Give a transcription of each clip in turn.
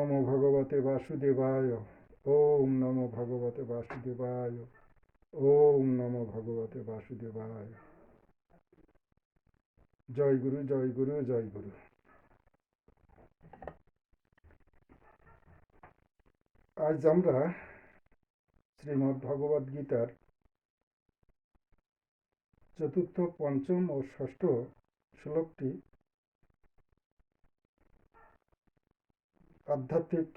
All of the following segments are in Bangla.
নমো ভগবতে বাসুদেবায়। ওম নমো ভগবতে বাসুদেবায়। ওম নমো ভগবতে বাসুদেবায়। জয় গুরু, জয় গুরু, জয় গুরু। আজ আমরা শ্রীমদ্ ভগবদ গীতার চতুর্থ, পঞ্চম ও ষষ্ঠ শ্লোকটি আধ্যাত্মিক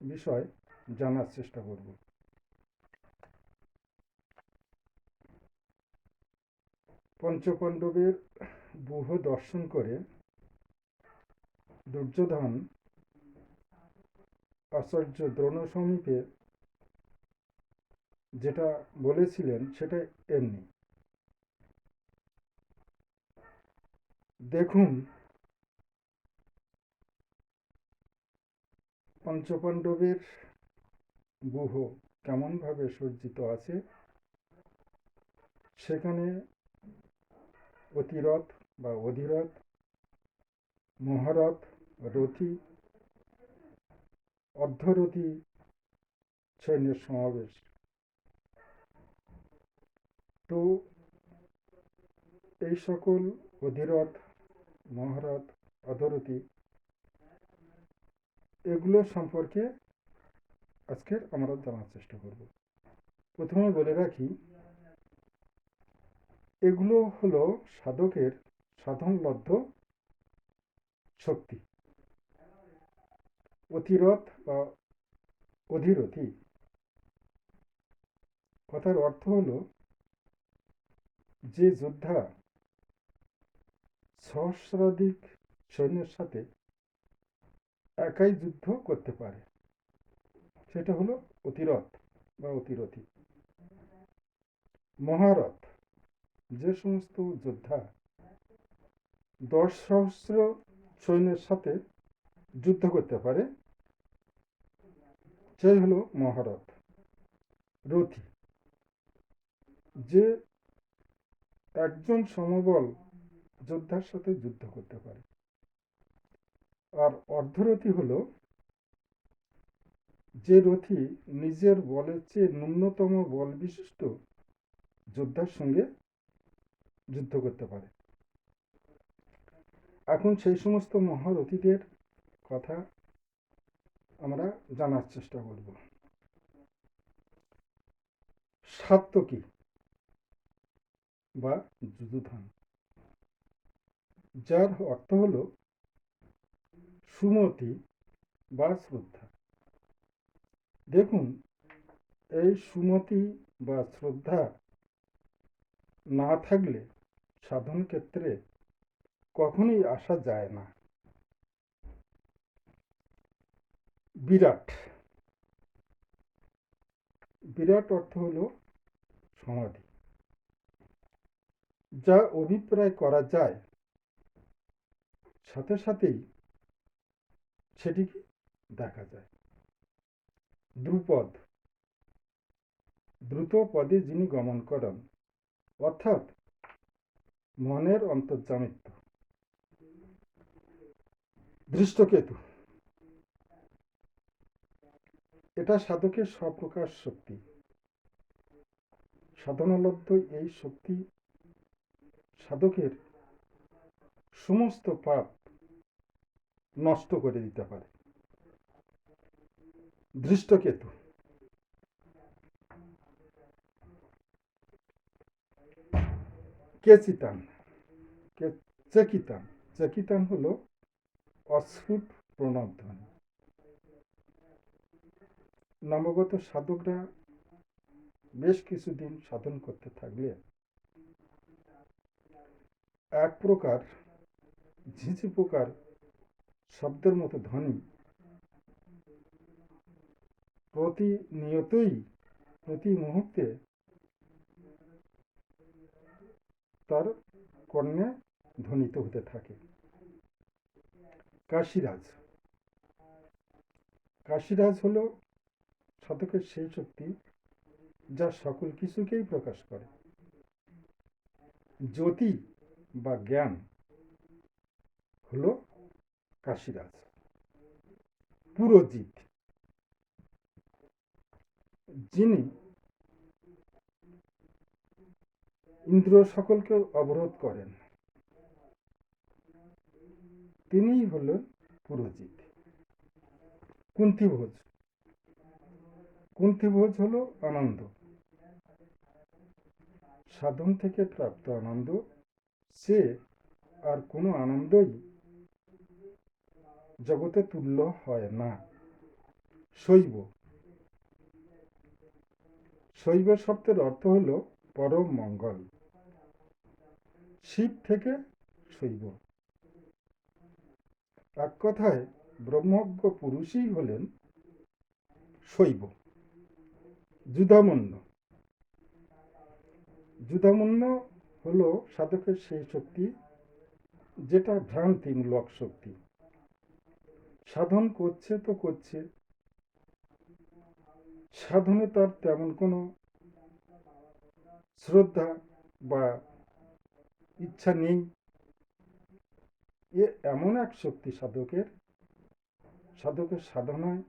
বিষয় জানার চেষ্টা করব। পঞ্চপাণ্ডবের ব্যূহ দর্শন করে দুর্যোধন আচার্য দ্রোণ সমীপে যেটা বলেছিলেন সেটা এমনি: দেখুন, পঞ্চপাণ্ডবের ব্যূহ কেমনভাবে সজ্জিত আছে। সেখানে অতিরথ বা অধিরথ, মহারথ, রথী, অর্ধরথী সৈন্যের সমাবেশ। তো এই সকল অধিরথ, মহারথ, অধরথী এগুলো সম্পর্কে আজকের আমরা জানার চেষ্টা করব। প্রথমে বলে রাখি, এগুলো হলো সাধকের সাধনলব্ধ শক্তি। অতিরথ বা অধিরথী কথার অর্থ হলো যে যোদ্ধা সহস্রাধিক সৈন্যের সাথে একাই যুদ্ধ করতে পারে, সেটা হলো অতিরথ বা অতিরথী। মহারথ যে সমস্ত যোদ্ধা 10,000 সৈন্যের সাথে যুদ্ধ করতে পারে, সেই হলো মহারথ। রথী যে একজন সমবল যোদ্ধার সাথে যুদ্ধ করতে পারে। আর অর্ধরথী হলো যে রথী নিজের বলের চেয়ে ন্যূনতম বল বিশিষ্ট যোদ্ধার সঙ্গে যুদ্ধ করতে পারে। এখন সেই সমস্ত মহারথীদের কথা আমরা জানার চেষ্টা করব। সাত্ত্বকী বা যুযুধান, যার অর্থ হল সুমতি বা শ্রদ্ধা। দেখুন, এই সুমতি বা শ্রদ্ধা না থাকলে সাধন ক্ষেত্রে কখনোই আসা যায় না। বিরাট, বিরাট অর্থ হল সমাধি, যা অভিপ্রায় করা যায় সাথে সাথেই সেটিকে দেখা যায়। দ্রুপদ, দ্রুত পদে যিনি গমন করেন, অর্থাৎ মনের অন্তর্যামিত্ব। ধৃষ্টকেতু, এটা সাধকের স্বপ্রকাশ শক্তি। সাধনালব্ধ এই শক্তি সাধকের সমস্ত পাপ নষ্ট করে দিতে পারে। ধৃষ্টকেতু, কেচিতান, চেকিতান, চেকিতান হলো অস্ফুট প্রণবধ্বনি। নবাগত সাধকরা বেশ কিছুদিন সাধন করতে থাকলে এক প্রকার ঝিঁঝি পোকার শব্দের মতো ধ্বনি প্রতিনিয়তই, প্রতি মুহূর্তে তার কর্ণে ধ্বনিত হতে থাকে। কাশীরাজ, কাশীরাজ হলো সাধকের সেই শক্তি যা সকল কিছুকেই প্রকাশ করে। জ্যোতি বা জ্ঞান হলো কাশীরাজ। পুরোজিত, যিনি ইন্দ্রিয় সকলকে অবরোধ করেন, তিনিই হলেন পুরোজিত। কুন্তিভোজ, কুন্তিভোজ হল আনন্দ, সাধন থেকে প্রাপ্ত আনন্দ, সে আর কোনো আনন্দই জগতে তুল্য হয় না। শৈব, শৈব শব্দের অর্থ হল পরম মঙ্গল, শিব থেকে শৈব। এক কথায় ব্রহ্মজ্ঞ পুরুষই হলেন শৈব। যুধামন্য, যুধামন্য হল সাধকের সেই শক্তি যেটা ভ্রান্তিমূলক শক্তি। সাধন করছে তো করছে, সাধনে তার তেমন কোনো শ্রদ্ধা বা ইচ্ছা নেই। এ এমন এক শক্তি সাধকের, সাধকের সাধনায়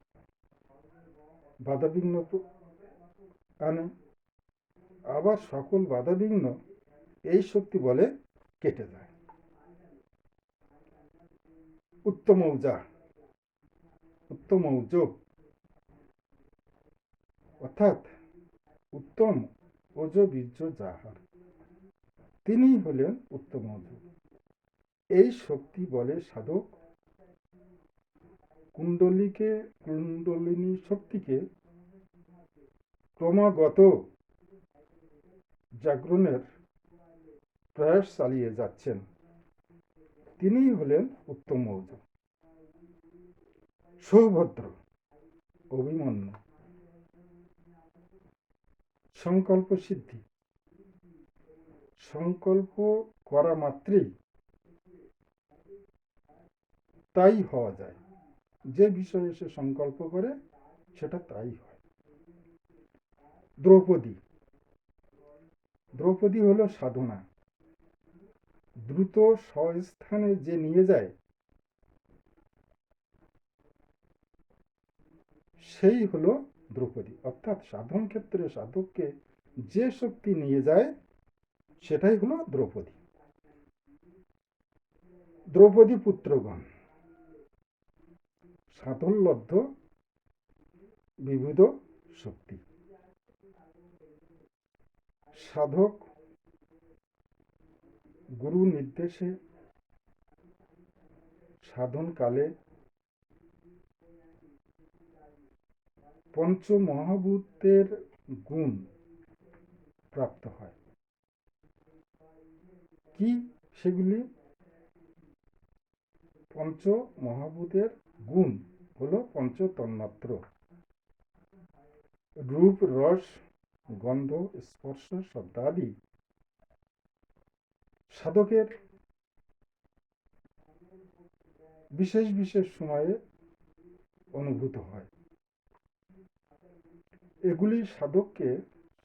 বাধাবিঘ্ন আনে, আবার সকল বাধাবিঘ্ন এই শক্তি বলে কেটে যায়। উত্তমৌজা, উত্তমৌজ অর্থাৎ উত্তম ওজ বীর্য যাহার, তিনি হলেন উত্তমৌজ। এই শক্তি বলে সাধক কুণ্ডলিনী শক্তিকে ক্রমাগত জাগরণের প্রয়াস চালিয়ে যাচ্ছেন, তিনিই হলেন উত্তমৌজ। সৌভদ্র, অভিমন্যু, সংকল্প সিদ্ধি, সংকল্প করা মাত্রই তাই হওয়া যায়, যে বিষয়ে সে সংকল্প করে সেটা তাই হয়। দ্রৌপদী, দ্রৌপদী হল সাধনা, দ্রুত স্বস্থানে যে নিয়ে যায় সেই হল দ্রৌপদী। অর্থাৎ সাধন ক্ষেত্রে সাধককে যে শক্তি নিয়ে যায় সেটাই হলো দ্রৌপদী। দ্রৌপদী পুত্রগণ, সাধনলব্ধ বিবিধ শক্তি। সাধক গুরু নির্দেশে সাধনকালে পঞ্চমহাভূতের গুণ প্রাপ্ত হয়। কি সেগুলি? পঞ্চমহাভূতের গুণ হলো পঞ্চতন্মাত্র, রূপ, রস, গন্ধ, স্পর্শ, শব্দাদি সাধকের বিশেষ বিশেষ সময়ে অনুভূত হয়। এগুলি সাধককে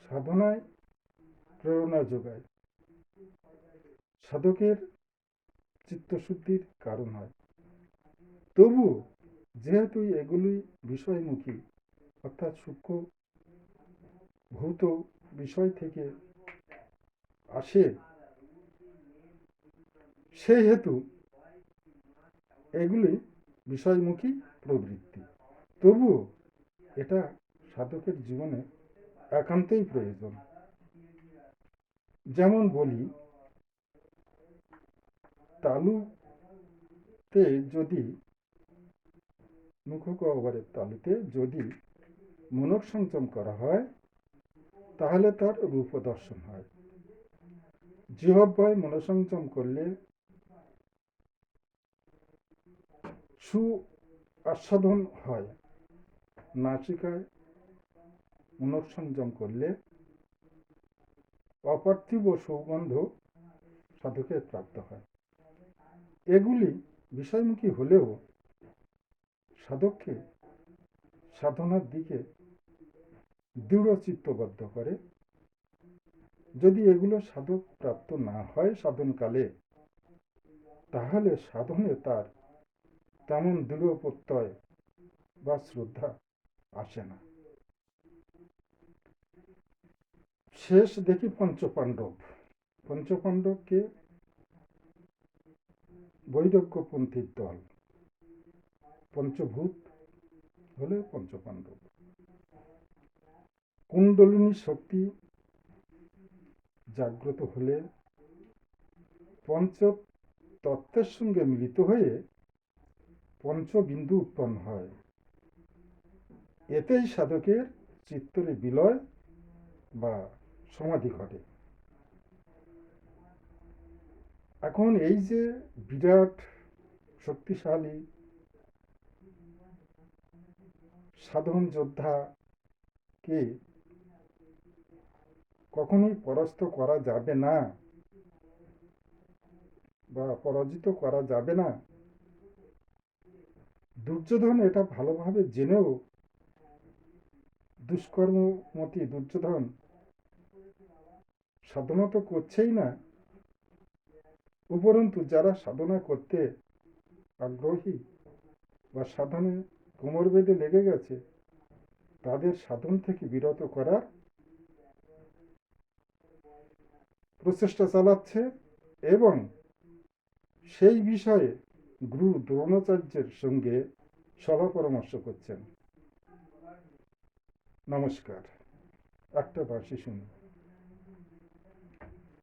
সাধনায় প্রেরণা যোগায়, সাধকের চিত্তশুদ্ধির কারণ হয়। তবু যেহেতু এগুলি বিষয়মুখী অর্থাৎ সূক্ষ্ম ভূত বিষয় থেকে আসে, সেই হেতু এগুলি বিষয়মুখী প্রবৃত্তি, তবুও এটা সাধকের জীবনে একান্তই প্রয়োজন। যেমন বলি, তালুতে যদি মুখগহ্বরের তালুতে যদি মনঃ সংযম করা হয় তাহলে তার রূপ দর্শন হয়। জিহ্বায় মনঃসংযম করলে সু আস্বাদন হয়, নাসিকায় মনঃসংযম করলে অপার্থিব সুগন্ধ সাধকের প্রাপ্ত হয়। এগুলি বিষয়মুখী হলেও সাধককে সাধনার দিকে দৃঢ় চিত্তবদ্ধ করে। যদি এগুলো সাধক প্রাপ্ত না হয় সাধনকালে, তাহলে সাধনে তার তেমন দৃঢ় প্রত্যয় বা শ্রদ্ধা আসে না। শেষ দেখি পঞ্চপাণ্ডব। পঞ্চপাণ্ডবকে বৈরাগ্যপন্থীর দল, পঞ্চভূত হলে পঞ্চপাণ্ডব। কুণ্ডলিনী শক্তি জাগ্রত হলে পঞ্চ তত্ত্বের সঙ্গে মিলিত হয়ে পঞ্চবিন্দু উৎপন্ন হয়। এতেই সাধকের চিত্তরে বিলয় বা সমাধি ঘটে। এখন এই যে বিরাট শক্তিশালী সাধন যোদ্ধাকে কখনোই পরাস্ত করা যাবে না বা পরাজিত করা যাবে না, দুর্যোধন এটা ভালোভাবে জেনেও দুষ্কর্মমতি দুর্যোধন সাধনা তো করছেই না, উপরন্তু যারা সাধনা করতে আগ্রহী বা সাধনে কোমর বেঁধে লেগে গেছে তাদের সাধন থেকে বিরত করার প্রচেষ্টা চালাচ্ছে এবং সেই বিষয়ে গুরু দ্রোণাচার্যের সঙ্গে সভা পরামর্শ করছেন। নমস্কার। একটা বাসি শুনুন।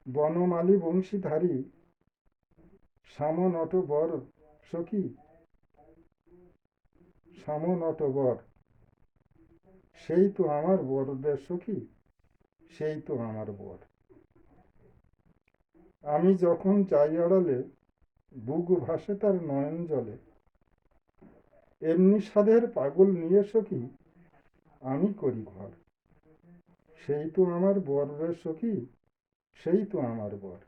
বনমালী বংশীধারী শ্যাম নট বর সখী, শ্যাম নট বর সেই তো আমার বর রে সখী, সেই তো আমার বর। আমি যখন যাই আড়ালে বুক ভাসে তার নয়ন জলে, এমনি সাধের পাগল নিয়ে সখী আমি করি ঘর, সেই তো আমার বর রে সখী, সেই তো আমার বর।